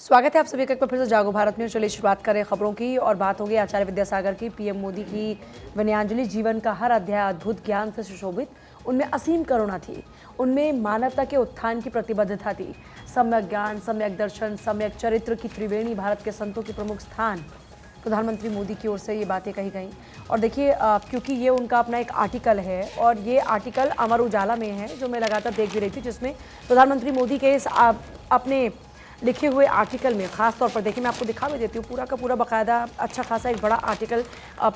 स्वागत है आप सभी का एक बार फिर से जागो भारत में। चलिए शुरुआत करें खबरों की और बात होगी आचार्य विद्यासागर की। पीएम मोदी की विनयांजलि। जीवन का हर अध्याय अद्भुत ज्ञान से सुशोभित, उनमें असीम करुणा थी, उनमें मानवता के उत्थान की प्रतिबद्धता थी। सम्यक ज्ञान, सम्यक दर्शन, सम्यक चरित्र की त्रिवेणी भारत के संतों की प्रमुख स्थान। प्रधानमंत्री मोदी की ओर से ये बातें कही गई और देखिए क्योंकि ये उनका अपना एक आर्टिकल है और ये आर्टिकल अमर उजाला में है जो मैं लगातार देख भी रही थी, जिसमें प्रधानमंत्री मोदी के इस अपने लिखे हुए आर्टिकल में खास तौर पर देखिए मैं आपको दिखा भी देती हूँ पूरा का पूरा बाकायदा अच्छा खासा एक बड़ा आर्टिकल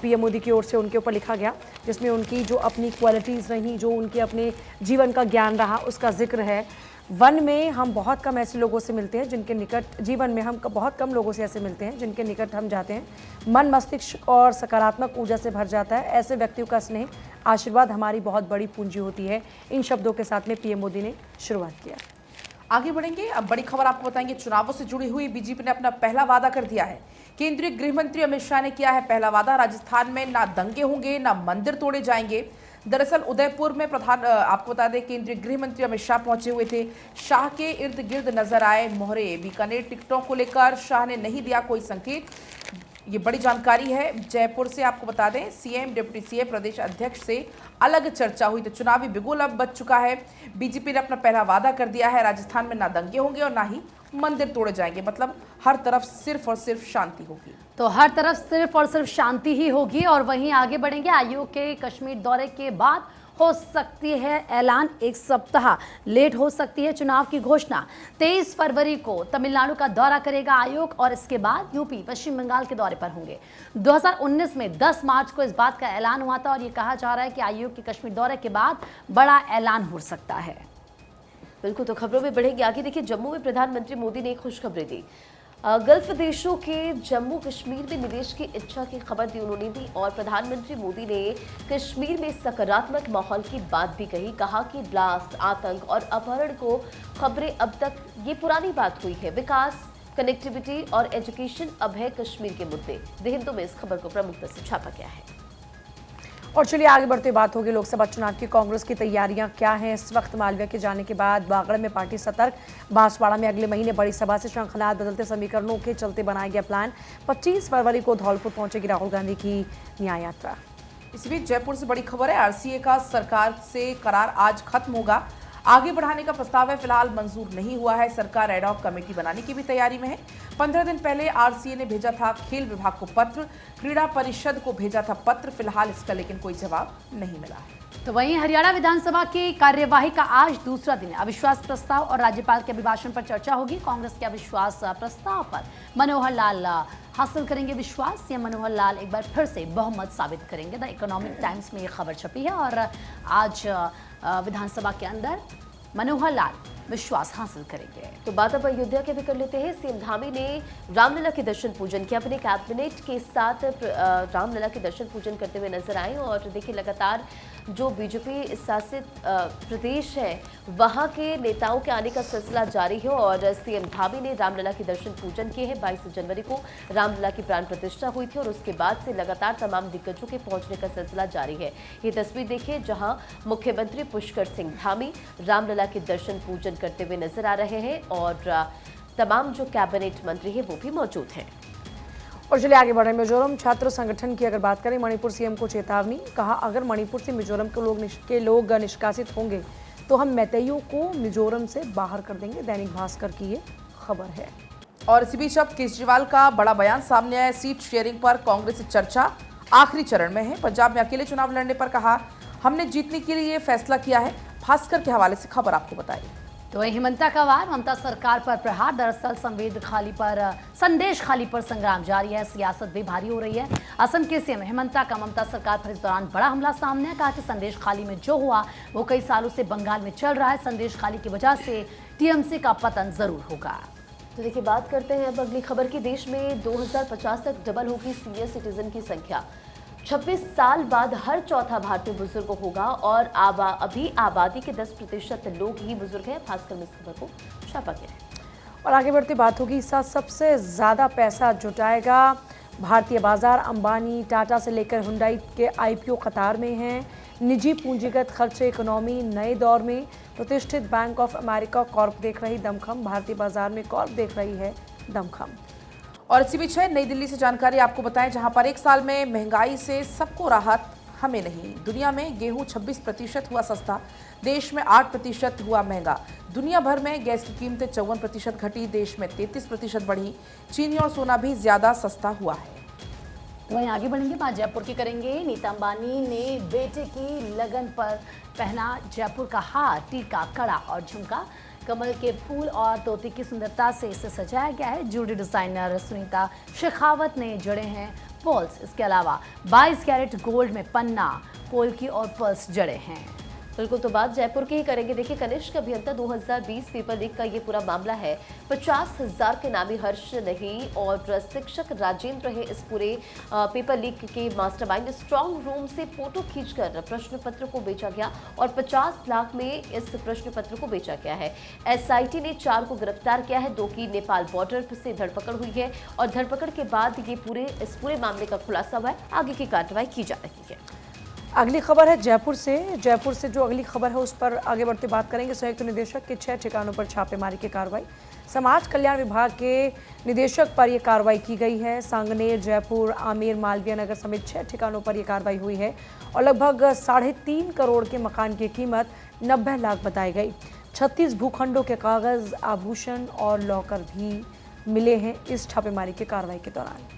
पीएम मोदी की ओर से उनके ऊपर लिखा गया, जिसमें उनकी जो अपनी क्वालिटीज़ रहीं, जो उनके अपने जीवन का ज्ञान रहा, उसका जिक्र है। वन में हम बहुत कम ऐसे लोगों से मिलते हैं जिनके निकट, जीवन में हम बहुत कम लोगों से ऐसे मिलते हैं जिनके निकट हम जाते हैं, मन मस्तिष्क और सकारात्मक ऊर्जा से भर जाता है। ऐसे व्यक्तियों का स्नेह आशीर्वाद हमारी बहुत बड़ी पूंजी होती है। इन शब्दों के साथ में पीएम मोदी ने शुरुआत किया। आगे बढ़ेंगे। अब बड़ी खबर आपको बताएंगे। चुनावों से जुड़ी हुई बीजेपी ने अपना पहला वादा कर दिया है। केंद्रीय गृह मंत्री अमित शाह ने किया है पहला वादा। राजस्थान में ना दंगे होंगे, ना मंदिर तोड़े जाएंगे। दरअसल उदयपुर में आपको बता दें केंद्रीय गृह मंत्री अमित शाह पहुंचे हुए थे। शाह के इर्द गिर्द नजर आए मोहरे। बीकानेर टिकटों को लेकर शाह ने नहीं दिया कोई संकेत। ये बड़ी जानकारी है। जयपुर से आपको बता दें सीएम, डिप्टी सीएम, प्रदेश अध्यक्ष से अलग चर्चा हुई तो चुनावी बिगुल अब बच चुका है। बीजेपी ने अपना पहला वादा कर दिया है। राजस्थान में ना दंगे होंगे और ना ही मंदिर तोड़े जाएंगे। मतलब हर तरफ सिर्फ और सिर्फ शांति होगी। तो हर तरफ सिर्फ और सिर्फ शांति ही होगी। और वहीं आगे बढ़ेंगे। आयोग के कश्मीर दौरे के बाद हो सकती है ऐलान, एक सप्ताह लेट हो सकती है चुनाव की घोषणा। 23 फरवरी को तमिलनाडु का दौरा करेगा आयोग और इसके बाद यूपी, पश्चिम बंगाल के दौरे पर होंगे। 2019 में 10 मार्च को इस बात का ऐलान हुआ था और ये कहा जा रहा है कि आयोग के कश्मीर दौरे के बाद बड़ा ऐलान हो सकता है। बिल्कुल, तो खबरों में बढ़ेंगे आगे। देखिए, जम्मू में प्रधानमंत्री मोदी ने एक खुशखबरी दी। गल्फ देशों के जम्मू कश्मीर में निवेश की इच्छा की खबर दी उन्होंने दी और प्रधानमंत्री मोदी ने कश्मीर में सकारात्मक माहौल की बात भी कही। कहा कि ब्लास्ट, आतंक और अपहरण को खबरें अब तक ये पुरानी बात हुई है। विकास, कनेक्टिविटी और एजुकेशन अब है कश्मीर के मुद्दे। द हिंदू में इस खबर को प्रमुखता से छापा गया है। और चलिए आगे बढ़ते बात होगी लोकसभा चुनाव की। कांग्रेस की तैयारियां क्या हैं इस वक्त? मालवीय के जाने के बाद बागड़ में पार्टी सतर्क। बांसवाड़ा में अगले महीने बड़ी सभा से श्रृंखलात बदलते समीकरणों के चलते बनाया गया प्लान। 25 फरवरी को धौलपुर पहुंचेगी राहुल गांधी की न्याय यात्रा। इस बीच जयपुर से बड़ी खबर है। आरसीए का सरकार से करार आज खत्म होगा। आगे बढ़ाने का प्रस्ताव है, फिलहाल मंजूर नहीं हुआ है। सरकार एडॉक कमेटी बनाने की भी तैयारी में है। 15 दिन पहले आरसीए ने भेजा था खेल विभाग को पत्र, क्रीड़ा परिषद को भेजा था पत्र। फिलहाल इसका लेकिन कोई जवाब नहीं मिला है। तो वहीं हरियाणा विधानसभा की कार्यवाही का आज दूसरा दिन है। अविश्वास प्रस्ताव और राज्यपाल के अभिभाषण पर चर्चा होगी। कांग्रेस के अविश्वास प्रस्ताव पर मनोहर लाल हासिल करेंगे विश्वास। सीएम मनोहर लाल एक बार फिर से बहुमत साबित करेंगे। द इकोनॉमिक टाइम्स में ये खबर छपी है और आज विधानसभा के अंदर मनोहर लाल विश्वास हासिल करेंगे। तो बात अब अयोध्या के भी कर लेते हैं। सीएम धामी ने रामलला के दर्शन पूजन किया। अपने कैबिनेट के साथ रामलला के दर्शन पूजन करते हुए नजर आए और देखिए लगातार जो बीजेपी शासित प्रदेश है वहां के नेताओं के आने का सिलसिला जारी है और सीएम धामी ने रामलला के दर्शन पूजन किए हैं। 22 जनवरी को रामलला की प्राण प्रतिष्ठा हुई थी और उसके बाद से लगातार तमाम दिग्गजों के पहुंचने का सिलसिला जारी है। ये तस्वीर देखिए जहां मुख्यमंत्री पुष्कर सिंह धामी रामलला के दर्शन पूजन करते हुए नजर आ रहे हैं और तमाम जो कैबिनेट मंत्री हैं वो भी मौजूद हैं। और चलिए आगे बढ़ रहे हैं। मिजोरम छात्र संगठन की अगर बात करें, मणिपुर सीएम को चेतावनी। कहा अगर मणिपुर से मिजोरम के लोग निष्कासित होंगे तो हम मैतेइयों को मिजोरम से बाहर कर देंगे। दैनिक भास्कर की ये खबर है। और इसी बीच अब केजरीवाल का बड़ा बयान सामने आया। सीट शेयरिंग पर कांग्रेस से चर्चा आखिरी चरण में है। पंजाब में अकेले चुनाव लड़ने पर कहा हमने जीतने के लिए फैसला किया है। भास्कर के हवाले से खबर आपको बताइए। तो वही हिमंता का वार, ममता सरकार पर प्रहार। दरअसल संदेश खाली पर संग्राम जारी है। सियासत भी भारी हो रही है। असम के सीएम हिमंता का ममता सरकार पर इस दौरान बड़ा हमला सामने है। कहा कि संदेश खाली में जो हुआ वो कई सालों से बंगाल में चल रहा है। संदेश खाली की वजह से टीएमसी का पतन जरूर होगा। तो देखिए बात करते हैं अब अगली खबर की। देश में 2050 तक डबल होगी सीनियर सिटीजन की संख्या। 26 साल बाद हर चौथा भारतीय बुजुर्ग होगा और अभी आबादी के 10% लोग ही बुजुर्ग हैं। खासकर में इस खबर को छापा गया है। और आगे बढ़ती बात होगी। इस साल सबसे ज़्यादा पैसा जुटाएगा भारतीय बाजार। अंबानी, टाटा से लेकर हुंडई के आईपीओ कतार में हैं। निजी पूंजीगत खर्च से इकोनॉमी नए दौर में। प्रतिष्ठित बैंक ऑफ अमेरिका कॉर्प देख रही दमखम। भारतीय बाजार में कॉर्प देख रही है दमखम। और इसी बीच है नई दिल्ली से जानकारी आपको बताएं, जहां पर एक साल में महंगाई से सबको राहत, हमें नहीं। दुनिया में गेहूं 26% हुआ सस्ता, देश में 8% हुआ महंगा। दुनिया भर में गैस की कीमतें 54% घटी, देश में 33% बढ़ी। चीनी और सोना भी ज्यादा सस्ता हुआ है। तो वहीं आगे बढ़ेंगे, बात जयपुर की करेंगे। नीता अंबानी ने बेटे की लगन पर पहना जयपुर का हार, टीका, कड़ा और झुमका। कमल के फूल और तोते की सुंदरता से इसे सजाया गया है। ज्वेलरी डिजाइनर सुनीता शेखावत ने जड़े हैं पर्ल्स। इसके अलावा 22 कैरेट गोल्ड में पन्ना, पोल्की और पर्ल्स जड़े हैं। बिल्कुल, तो बात जयपुर की ही करेंगे। देखिए, कनिष्क अभियंता 2020 पेपर लीक का ये पूरा मामला है। 50,000 के नामी हर्ष नहीं और शिक्षक राजेंद्र है इस पूरे पेपर लीक के मास्टरमाइंड। स्ट्रांग रूम से फोटो खींचकर प्रश्न पत्र को बेचा गया और 50 लाख में इस प्रश्न पत्र को बेचा गया है। एसआईटी ने 4 को गिरफ्तार किया है, 2 की नेपाल बॉर्डर से धरपकड़ हुई है और धरपकड़ के बाद ये इस पूरे मामले का खुलासा हुआ है। आगे की कार्रवाई की जा रही है। अगली खबर है जयपुर से जो अगली खबर है उस पर आगे बढ़ते बात करेंगे। संयुक्त निदेशक के 6 ठिकानों पर छापेमारी की कार्रवाई। समाज कल्याण विभाग के निदेशक पर यह कार्रवाई की गई है। सांगनेर, जयपुर, आमेर, मालवीय नगर समेत 6 ठिकानों पर यह कार्रवाई हुई है और लगभग 3.5 करोड़ के मकान की कीमत 90 लाख बताई गई। 36 भूखंडों के कागज, आभूषण और लॉकर भी मिले हैं इस छापेमारी की कार्रवाई के दौरान।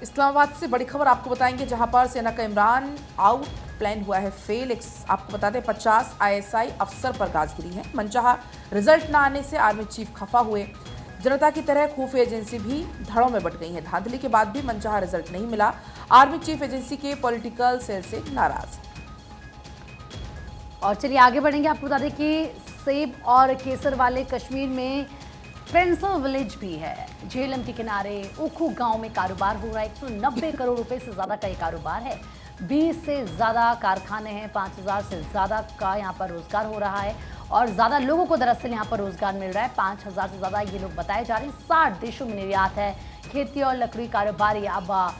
इस्लामाबाद से बड़ी खबर आपको बताएंगे, जहां पर सेना का इमरान आउट प्लान हुआ है फेल। आपको बता दें 50 ISI अफसर पर गाज गिरी है। मनचाहा रिजल्ट न आने से आर्मी चीफ खफा हुए। जनता की तरह खुफिया एजेंसी भी धड़ों में बट गई है। धांधली के बाद भी मनचाहा रिजल्ट नहीं मिला। आर्मी चीफ एजेंसी के पॉलिटिकल सेल से नाराज। और चलिए आगे बढ़ेंगे। आपको बता दें कि सेब और केसर वाले कश्मीर में पेंसिल विलेज भी है। झेलम के किनारे उखू गांव में कारोबार हो रहा है। 190 करोड़ रुपए से ज़्यादा का ये कारोबार है। 20 से ज़्यादा कारखाने हैं, 5000 से ज़्यादा का यहाँ पर रोजगार हो रहा है और ज़्यादा लोगों को दरअसल यहाँ पर रोजगार मिल रहा है। 5000 से ज़्यादा ये लोग बताए जा रहे हैं। 60 देशों में निर्यात है। खेती और लकड़ी कारोबार अब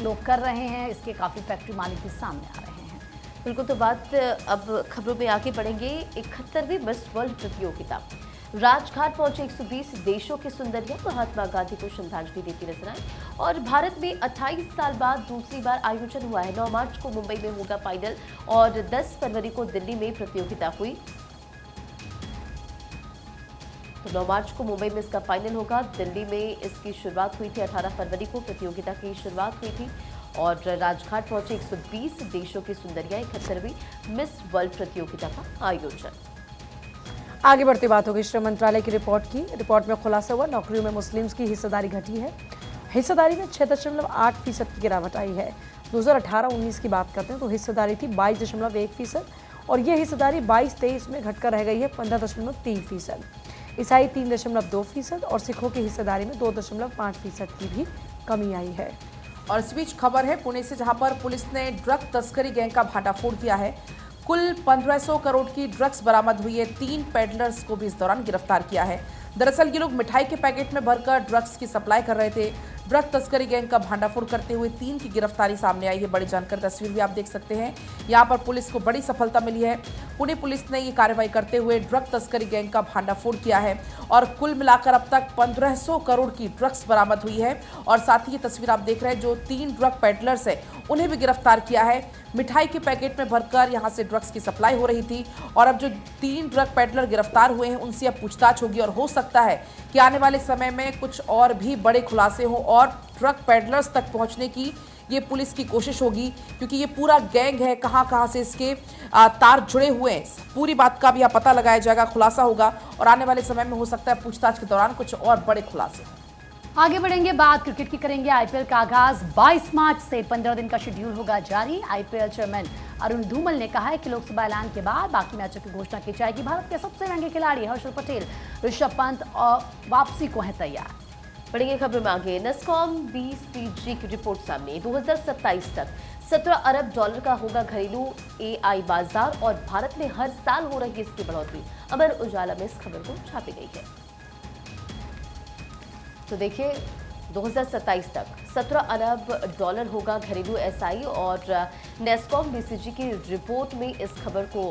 लोग कर रहे हैं। इसके काफ़ी फैक्ट्री मालिक भी सामने आ रहे हैं। बिल्कुल, तो बात अब खबरों में आगे बढ़ेंगे। 71वीं मिस वर्ल्ड प्रतियोगिता राजघाट पहुंचे 120 देशों के सुंदरियां महात्मा गांधी को श्रद्धांजलि देती नजर आई और भारत में 28 साल बाद दूसरी बार आयोजन हुआ है। 9 मार्च को मुंबई में होगा फाइनल और 10 फरवरी को दिल्ली में प्रतियोगिता हुई। तो 9 मार्च को मुंबई में इसका फाइनल होगा, दिल्ली में इसकी शुरुआत हुई थी। 18 फरवरी को प्रतियोगिता की शुरुआत हुई थी और राजघाट पहुंचे 120 देशों की सुंदरियां। 71वीं मिस वर्ल्ड प्रतियोगिता का आयोजन। आगे बढ़ती बात होगी श्रम मंत्रालय की रिपोर्ट में खुलासा हुआ नौकरियों में मुस्लिम्स की हिस्सेदारी घटी है। हिस्सेदारी में 6.8% की गिरावट आई है। 2018-19 की बात करते हैं तो हिस्सेदारी थी 22.1% और ये हिस्सेदारी 22-23 में घटकर रह गई है 15.3%। ईसाई 3.2% और सिखों की हिस्सेदारी में 2.5% की भी कमी आई है। और इस बीच खबर है पुणे से, जहां पर पुलिस ने ड्रग तस्करी गैंग का भाटाफोड़ किया है। कुल 1500 करोड़ की ड्रग्स बरामद हुई है। 3 पेडलर्स को भी इस दौरान गिरफ्तार किया है। दरअसल ये लोग मिठाई के पैकेट में भरकर ड्रग्स की सप्लाई कर रहे थे। ड्रग तस्करी गैंग का भांडाफोड़ करते हुए 3 की गिरफ्तारी सामने आई है। बड़ी जानकारी तस्वीर भी आप देख सकते हैं। यहाँ पर पुलिस को बड़ी सफलता मिली है। पुणे पुलिस ने ये कार्रवाई करते हुए ड्रग तस्करी गैंग का भांडाफोड़ किया है और कुल मिलाकर अब तक 1500 करोड़ की ड्रग्स बरामद हुई है। और साथ ही ये तस्वीर आप देख रहे हैं, जो 3 ड्रग पेडलर्स है उन्हें भी गिरफ्तार किया है। मिठाई के पैकेट में भरकर यहाँ से ड्रग्स की सप्लाई हो रही थी और अब जो 3 ड्रग पेडलर गिरफ्तार हुए हैं उनसे अब पूछताछ होगी और हो सकता है कि आने वाले समय में कुछ और भी बड़े खुलासे हों और ड्रग पेडलर्स तक पहुंचने की ये पुलिस की कोशिश होगी, क्योंकि ये पूरा गैंग है। कहां से इसके तार जुड़े हुए हैं, पूरी बात का भी पता लगाया जाएगा, खुलासा होगा और आने वाले समय में हो सकता है पूछताछ के दौरान कुछ और बड़े खुलासे। आगे बढ़ेंगे, बात क्रिकेट की करेंगे। आईपीएल का आगाज 22 मार्च से 15 दिन का शेड्यूल होगा जारी। आईपीएल चेयरमैन अरुण धूमल ने कहा है कि लोकसभा ऐलान के बाद बाकी मैचों की घोषणा की जाएगी। भारत के सबसे महंगे खिलाड़ी हर्षल पटेल, ऋषभ पंत और वापसी को है तैयार। बढ़ेंगे खबर में आगे। नस्कॉम BCG की रिपोर्ट सामने। 2027 तक 17 अरब डॉलर का होगा घरेलू AI बाजार और भारत में हर साल हो रही है इसकी बढ़ोतरी। अमर उजाला में इस खबर को छापी गई है। तो देखिए, 2027 तक 17 अरब डॉलर होगा घरेलू एसआई और नेस्कॉम बीसीजी की रिपोर्ट में इस खबर को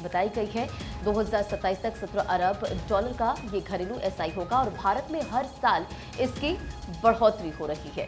बताई गई है। 2027 तक 17 अरब डॉलर का ये घरेलू एसआई होगा और भारत में हर साल इसकी बढ़ोतरी हो रही है।